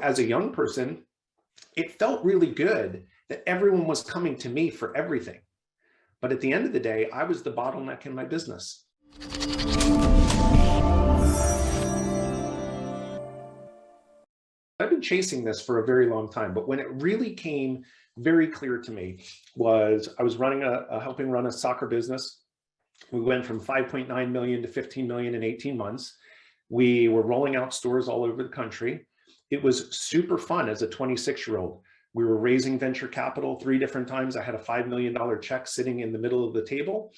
As a young person, it felt really good that everyone was coming to me for everything. But at the end of the day, I was the bottleneck in my business. I've been chasing this for a very long time, but when it really came very clear to me was I was running helping run a soccer business. We went from 5.9 million to 15 million in 18 months. We were rolling out stores all over the country. It was super fun as a 26-year-old. We were raising venture capital 3 different times. I had a $5 million check sitting in the middle of the table.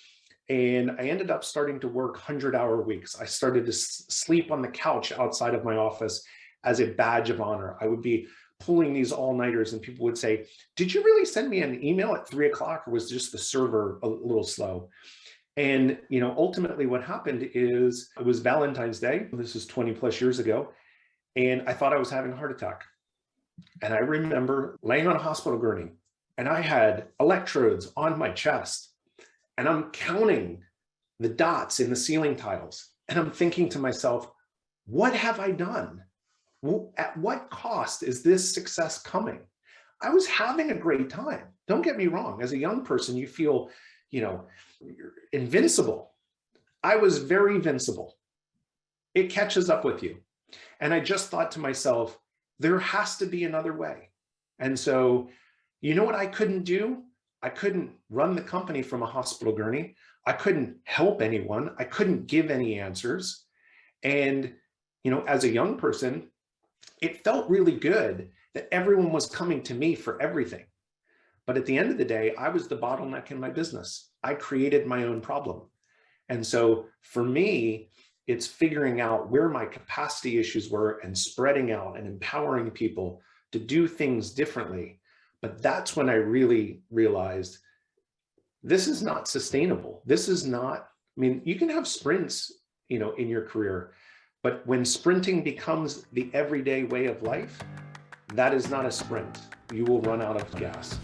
And I ended up starting to work 100-hour weeks. I started to sleep on the couch outside of my office as a badge of honor. I would be pulling these all-nighters and people would say, did you really send me an email at 3 o'clock or was just the server a little slow? And ultimately what happened is it was Valentine's Day. This is 20 plus years ago. And I thought I was having a heart attack. And I remember laying on a hospital gurney and I had electrodes on my chest and I'm counting the dots in the ceiling tiles. And I'm thinking to myself, what have I done? At what cost is this success coming? I was having a great time. Don't get me wrong. As a young person, you feel, you're invincible. I was very invincible. It catches up with you. And I just thought to myself, there has to be another way. And so, you know what I couldn't do? I couldn't run the company from a hospital gurney. I couldn't help anyone. I couldn't give any answers. And, as a young person, it felt really good that everyone was coming to me for everything. But at the end of the day, I was the bottleneck in my business. I created my own problem. And so for me, it's figuring out where my capacity issues were and spreading out and empowering people to do things differently. But that's when I really realized this is not sustainable. This is not, you can have sprints, in your career, but when sprinting becomes the everyday way of life, that is not a sprint. You will run out of gas.